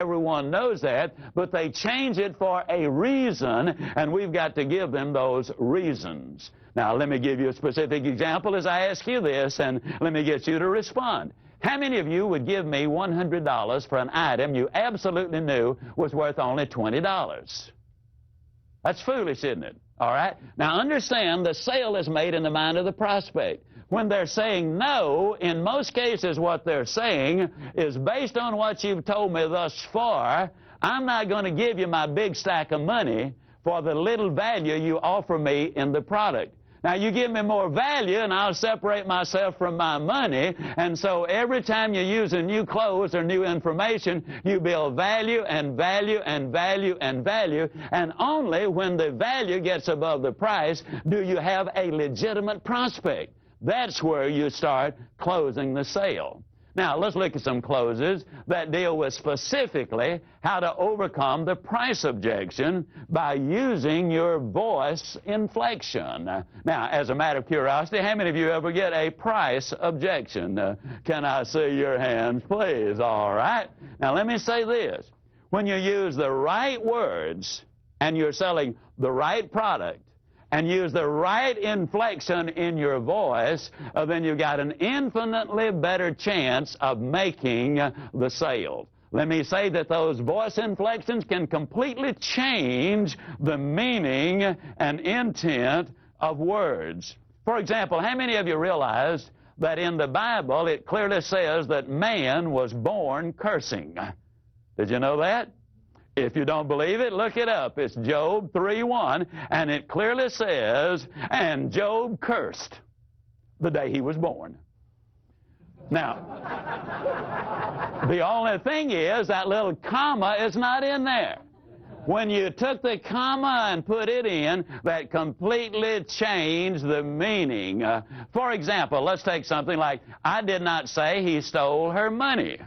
Everyone knows that, but they change it for a reason, and we've got to give them those reasons. Now, let me give you a specific example as I ask you this, and let me get you to respond. How many of you would give me $100 for an item you absolutely knew was worth only $20? That's foolish, isn't it? All right? Now, understand the sale is made in the mind of the prospect. When they're saying no, in most cases what they're saying is, based on what you've told me thus far, I'm not going to give you my big stack of money for the little value you offer me in the product. Now, you give me more value, and I'll separate myself from my money. And so every time you use a new clothes or new information, you build value and value and value and value. And only when the value gets above the price do you have a legitimate prospect. That's where you start closing the sale. Now, let's look at some closes that deal with specifically how to overcome the price objection by using your voice inflection. Now, as a matter of curiosity, how many of you ever get a price objection? Can I see your hands, please? All right. Now, let me say this. When you use the right words and you're selling the right product, and use the right inflection in your voice, then you've got an infinitely better chance of making the sale. Let me say that those voice inflections can completely change the meaning and intent of words. For example, how many of you realized that in the Bible it clearly says that man was born cursing? Did you know that? If you don't believe it, look it up. It's Job 3:1, and it clearly says, and Job cursed the day he was born. Now, the only thing is that little comma is not in there. When you took the comma and put it in, that completely changed the meaning. For example, let's take something like, I did not say he stole her money.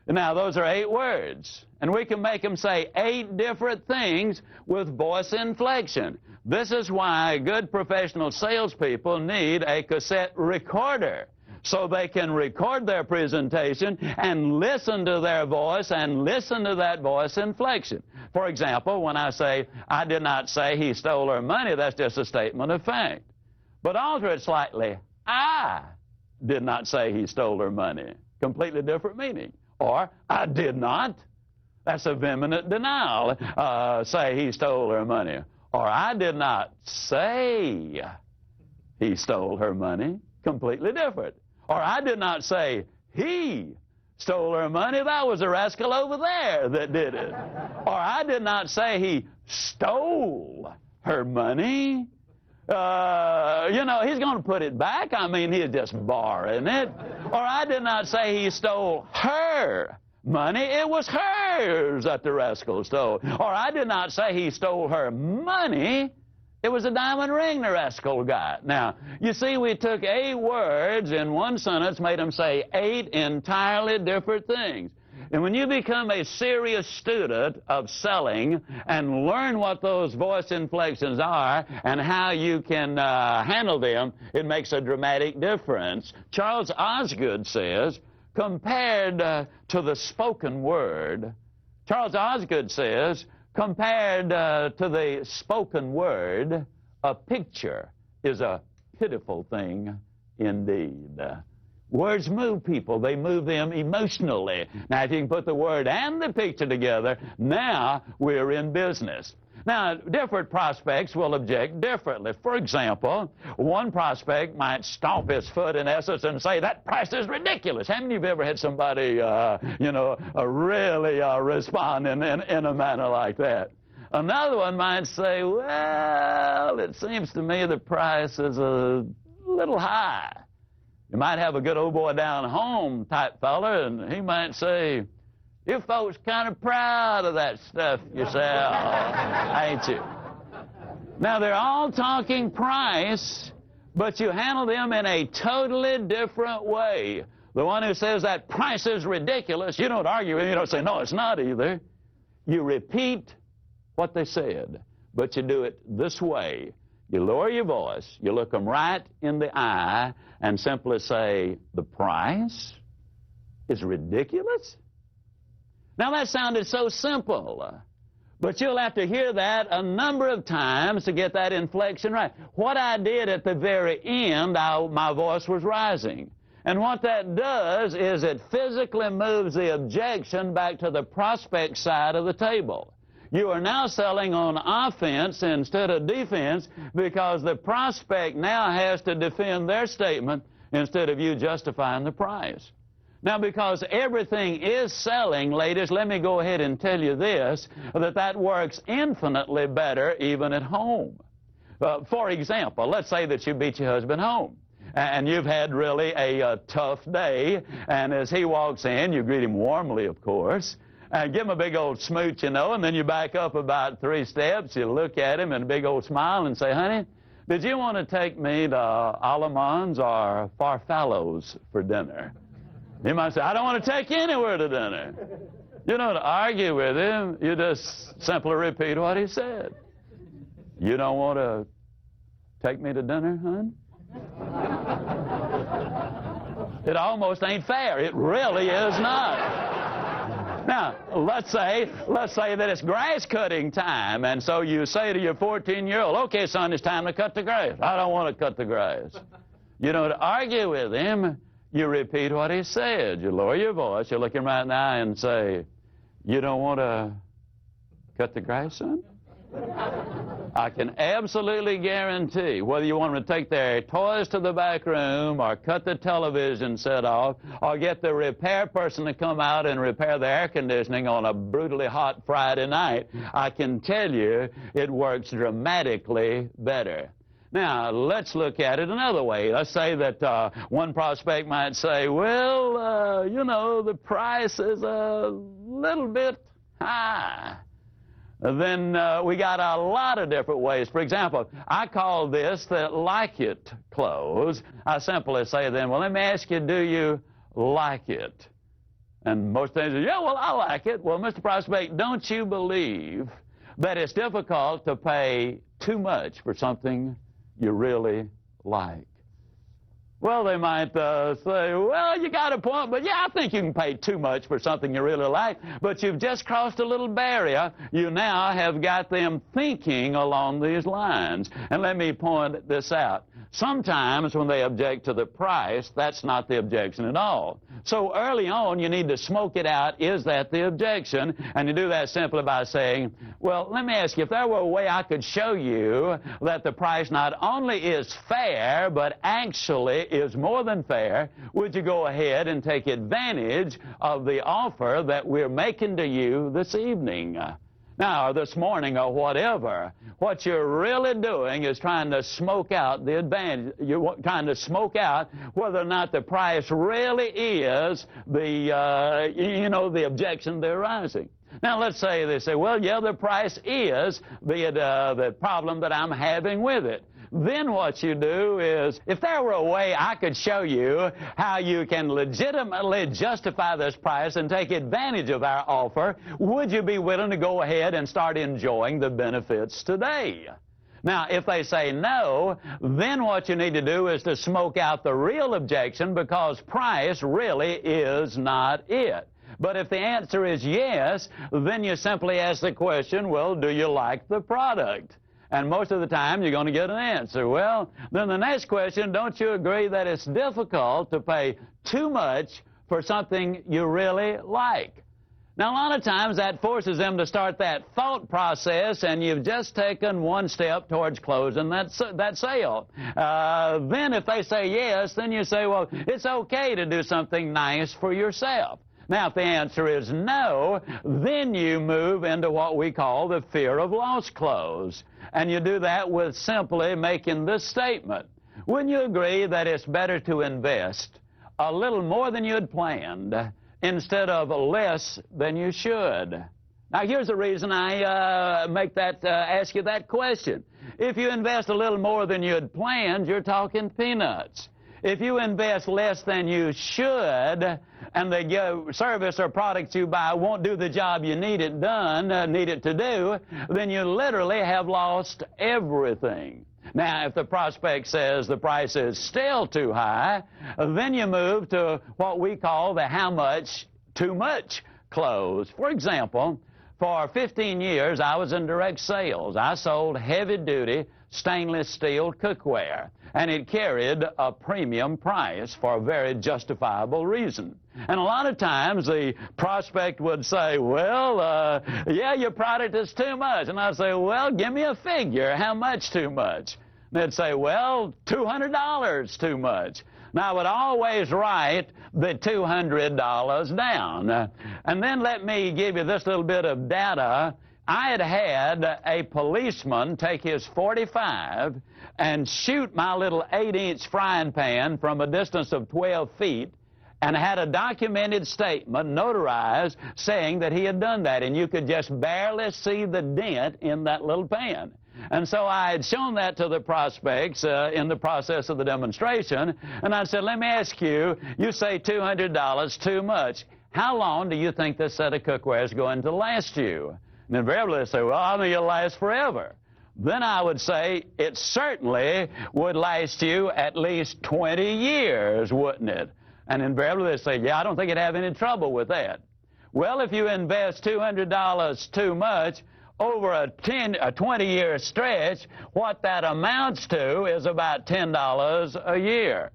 Now, those are 8 words, and we can make them say 8 different things with voice inflection. This is why good professional salespeople need a cassette recorder, so they can record their presentation and listen to their voice and listen to that voice inflection. For example, when I say, I did not say he stole her money, that's just a statement of fact. But alter it slightly, I did not say he stole her money. Completely different meaning. Or, I did not. That's a vehement denial. Say he stole her money. Or, I did not say he stole her money. Completely different. Or, I did not say he stole her money. That was a rascal over there that did it. Or, I did not say he stole her money. You know, he's going to put it back. I mean, he's just borrowing it. Or I did not say he stole her money. It was hers that the rascal stole. Or I did not say he stole her money. It was a diamond ring the rascal got. Now, you see, we took 8 words in one sentence, made them say 8 entirely different things. And when you become a serious student of selling and learn what those voice inflections are and how you can handle them, it makes a dramatic difference. Charles Osgood says, compared to the spoken word, Charles Osgood says, compared to the spoken word, a picture is a pitiful thing indeed. Words move people. They move them emotionally. Now, if you can put the word and the picture together, now we're in business. Now, different prospects will object differently. For example, one prospect might stomp his foot in essence and say, that price is ridiculous. How many of you have ever had somebody, really respond in a manner like that? Another one might say, well, it seems to me the price is a little high. You might have a good old boy down home type fella, and he might say, you folks kind of proud of that stuff you sell, ain't you? Now, they're all talking price, but you handle them in a totally different way. The one who says that price is ridiculous, you don't argue with him. You don't say, no, it's not either. You repeat what they said, but you do it this way. You lower your voice, you look them right in the eye, and simply say, the price is ridiculous? Now, that sounded so simple, but you'll have to hear that a number of times to get that inflection right. What I did at the very end, my voice was rising. And what that does is it physically moves the objection back to the prospect side of the table. You are now selling on offense instead of defense because the prospect now has to defend their statement instead of you justifying the price. Now, because everything is selling, ladies, let me go ahead and tell you this, that works infinitely better even at home. For example, let's say that you beat your husband home. And you've had really a tough day, and as he walks in, you greet him warmly, of course, and give him a big old smooch, and then you back up about 3 steps, you look at him and a big old smile and say, honey, did you want to take me to Alamans or Farfallows for dinner? He might say, I don't want to take you anywhere to dinner. You don't argue with him, you just simply repeat what he said. You don't want to take me to dinner, hon? It almost ain't fair. It really is not. Now, let's say that it's grass cutting time, and so you say to your 14-year-old, okay, son, it's time to cut the grass. I don't want to cut the grass. You don't argue with him. You repeat what he said. You lower your voice. You look him right in the eye and say, you don't want to cut the grass, son? I can absolutely guarantee, whether you want them to take their toys to the back room or cut the television set off or get the repair person to come out and repair the air conditioning on a brutally hot Friday night, I can tell you it works dramatically better. Now, let's look at it another way. Let's say that one prospect might say, well, the price is a little bit high. Then we got a lot of different ways. For example, I call this the like it close. I simply say then, well, let me ask you, do you like it? And most things say, yeah, well, I like it. Well, Mr. Prospect, don't you believe that it's difficult to pay too much for something you really like? Well, they might say, well, you got a point, but yeah, I think you can pay too much for something you really like. But you've just crossed a little barrier. You now have got them thinking along these lines. And let me point this out. Sometimes when they object to the price, that's not the objection at all. So early on, you need to smoke it out. Is that the objection? And you do that simply by saying, well, let me ask you, if there were a way I could show you that the price not only is fair, but actually is more than fair, would you go ahead and take advantage of the offer that we're making to you this evening? Now, or this morning, or whatever. What you're really doing is trying to smoke out the advantage. You're trying to smoke out whether or not the price really is the objection they're raising. Now, let's say they say, well, yeah, the price is the problem that I'm having with it. Then what you do is, if there were a way I could show you how you can legitimately justify this price and take advantage of our offer, would you be willing to go ahead and start enjoying the benefits today? Now, if they say no, then what you need to do is to smoke out the real objection, because price really is not it. But if the answer is yes, then you simply ask the question, well, do you like the product? And most of the time, you're going to get an answer. Well, then the next question, don't you agree that it's difficult to pay too much for something you really like? Now, a lot of times that forces them to start that thought process, and you've just taken one step towards closing that sale. Then if they say yes, then you say, well, it's okay to do something nice for yourself. Now, if the answer is no, then you move into what we call the fear of loss close. And you do that with simply making this statement. Wouldn't you agree that it's better to invest a little more than you had planned instead of less than you should? Now, here's the reason I ask you that question. If you invest a little more than you had planned, you're talking peanuts. If you invest less than you should, and the service or product you buy won't do the job you need it to do, then you literally have lost everything. Now, if the prospect says the price is still too high, then you move to what we call the how much too much clothes. For example, for 15 years, I was in direct sales. I sold heavy-duty stainless steel cookware, and it carried a premium price for a very justifiable reason. And a lot of times the prospect would say, well, yeah, your product is too much. And I'd say, well, give me a figure. How much too much? And they'd say, well, $200 too much. Now, I would always write the $200 down. And then let me give you this little bit of data. I had a policeman take his .45 and shoot my little 8-inch frying pan from a distance of 12 feet, and had a documented statement notarized saying that he had done that, and you could just barely see the dent in that little pan. And so I had shown that to the prospects in the process of the demonstration, and I said, let me ask you, you say $200 too much. How long do you think this set of cookware is going to last you? And invariably they say, well, I think it'll last forever. Then I would say, it certainly would last you at least 20 years, wouldn't it? And invariably they say, yeah, I don't think you'd have any trouble with that. Well, if you invest $200 too much over a 20-year stretch, what that amounts to is about $10 a year.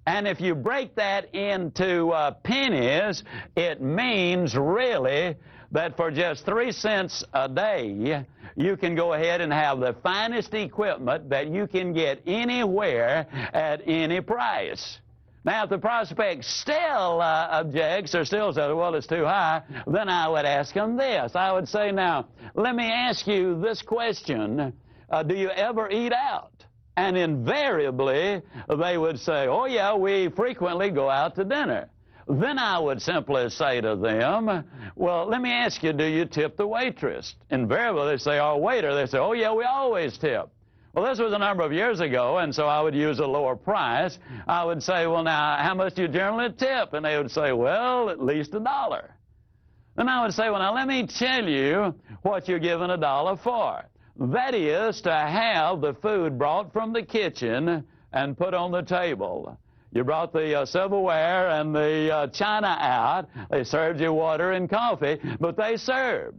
And if you break that into pennies, it means really that for just 3 cents a day, you can go ahead and have the finest equipment that you can get anywhere at any price. Now, if the prospect still objects or still says, well, it's too high, then I would ask him this. I would say, now, let me ask you this question. Do you ever eat out? And invariably, they would say, oh, yeah, we frequently go out to dinner. Then I would simply say to them, well, let me ask you, do you tip the waitress? Invariably, they say, or waiter. They say, oh, yeah, we always tip. Well, this was a number of years ago, and so I would use a lower price. I would say, well, now, how much do you generally tip? And they would say, well, at least $1. Then I would say, well, now, let me tell you what you're giving $1 for. That is to have the food brought from the kitchen and put on the table. You brought the silverware and the china out. They served you water and coffee, but they served.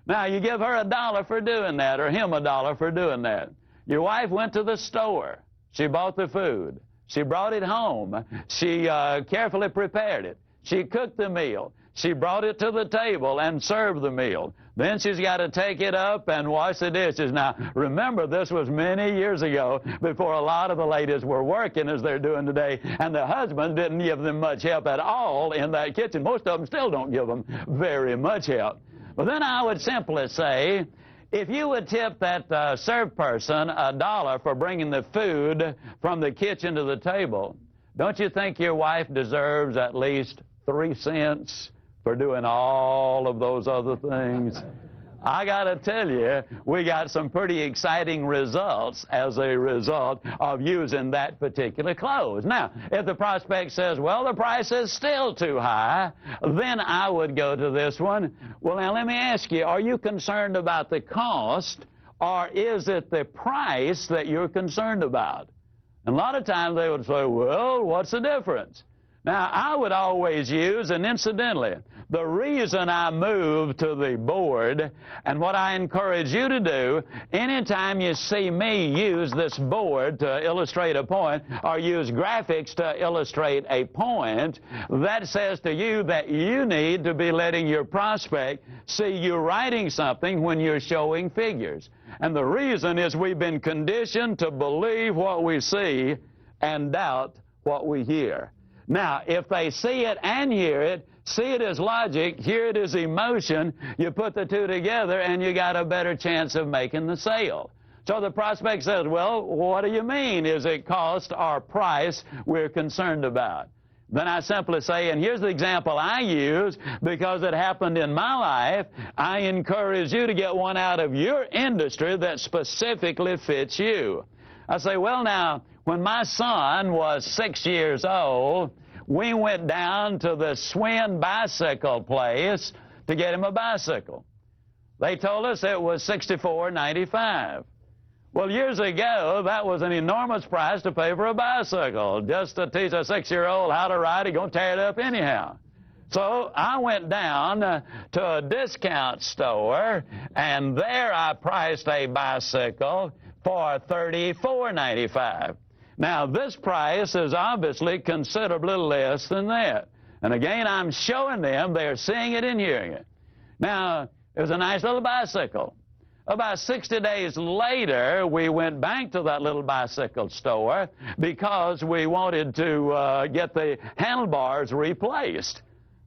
Now, you give her $1 for doing that, or him $1 for doing that. Your wife went to the store. She bought the food. She brought it home. She carefully prepared it. She cooked the meal. She brought it to the table and served the meal. Then she's got to take it up and wash the dishes. Now, remember, this was many years ago before a lot of the ladies were working as they're doing today, and the husbands didn't give them much help at all in that kitchen. Most of them still don't give them very much help. But then I would simply say, if you would tip that serve person $1 for bringing the food from the kitchen to the table, don't you think your wife deserves at least 3 cents for doing all of those other things? I got to tell you, we got some pretty exciting results as a result of using that particular clothes. Now, if the prospect says, well, the price is still too high, then I would go to this one. Well, now, let me ask you, are you concerned about the cost, or is it the price that you're concerned about? And a lot of times they would say, well, what's the difference? Now, I would always use, and incidentally, the reason I moved to the board, and what I encourage you to do, anytime you see me use this board to illustrate a point, or use graphics to illustrate a point, that says to you that you need to be letting your prospect see you writing something when you're showing figures. And the reason is we've been conditioned to believe what we see and doubt what we hear. Now, if they see it and hear it, see it as logic, hear it as emotion, you put the two together and you got a better chance of making the sale. So the prospect says, well, what do you mean? Is it cost or price we're concerned about? Then I simply say, and here's the example I use because it happened in my life, I encourage you to get one out of your industry that specifically fits you. I say, well, now, when my son was 6 years old, we went down to the Swin bicycle place to get him a bicycle. They told us it was $64.95. Well, years ago, that was an enormous price to pay for a bicycle. Just to teach a 6-year-old how to ride, he's going to tear it up anyhow. So I went down to a discount store, and there I priced a bicycle for $34.95. Now, this price is obviously considerably less than that. And again, I'm showing them, they're seeing it and hearing it. Now, it was a nice little bicycle. About 60 days later, we went back to that little bicycle store because we wanted to get the handlebars replaced.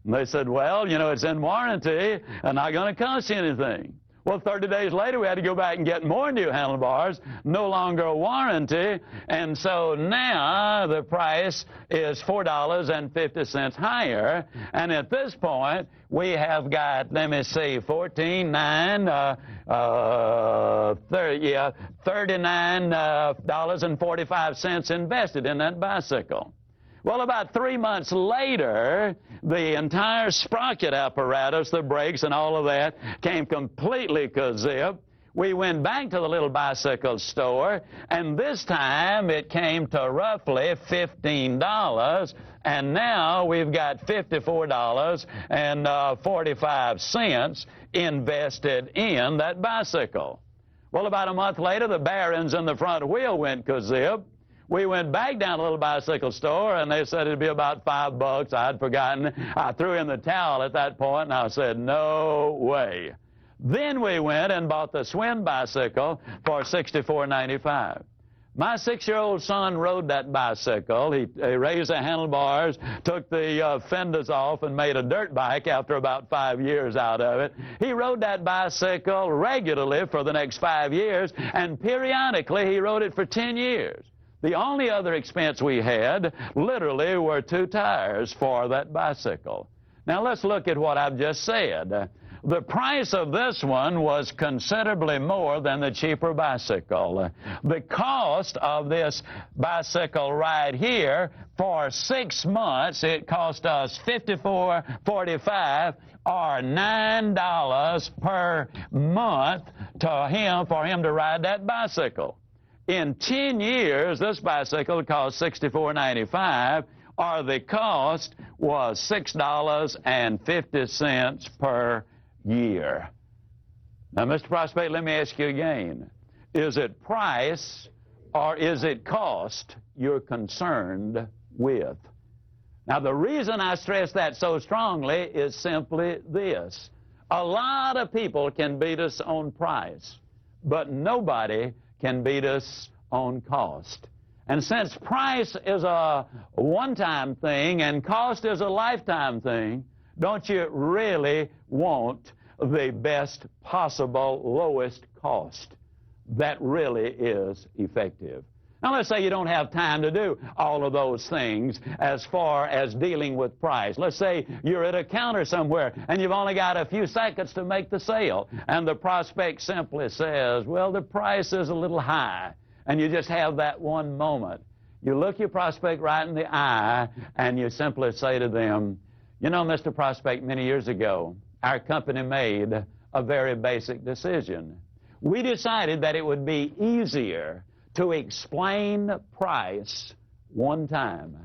And they said, well, you know, it's in warranty and not going to cost you anything. Well, 30 days later, we had to go back and get more new handlebars, no longer a warranty, and so now the price is $4.50 higher, and at this point, we have got, let me see, $39.45 invested in that bicycle. Well, about 3 months later, the entire sprocket apparatus, the brakes and all of that, came completely kazip. We went back to the little bicycle store, and this time it came to roughly $15, and now we've got $54.45 invested in that bicycle. Well, about a month later, the bearings in the front wheel went kazip. We went back down to the little bicycle store, and they said it'd be about $5. I'd forgotten. I threw in the towel at that point, and I said, no way. Then we went and bought the Swin bicycle for $64.95. My 6-year-old son rode that bicycle. He raised the handlebars, took the fenders off, and made a dirt bike after about 5 years out of it. He rode that bicycle regularly for the next 5 years, and periodically he rode it for 10 years. The only other expense we had, literally, were 2 tires for that bicycle. Now, let's look at what I've just said. The price of this one was considerably more than the cheaper bicycle. The cost of this bicycle right here, for 6 months, it cost us $54.45, or $9 per month for him to ride that bicycle. In 10 years, this bicycle cost $64.95, or the cost was $6.50 per year. Now, Mr. Prospect, let me ask you again. Is it price or is it cost you're concerned with? Now, the reason I stress that so strongly is simply this. A lot of people can beat us on price, but nobody can beat us on cost. And since price is a one-time thing and cost is a lifetime thing, don't you really want the best possible lowest cost that really is effective? Now, let's say you don't have time to do all of those things as far as dealing with price. Let's say you're at a counter somewhere and you've only got a few seconds to make the sale, and the prospect simply says, well, the price is a little high, and you just have that one moment. You look your prospect right in the eye, and you simply say to them, you know, Mr. Prospect, many years ago, our company made a very basic decision. We decided that it would be easier to explain price one time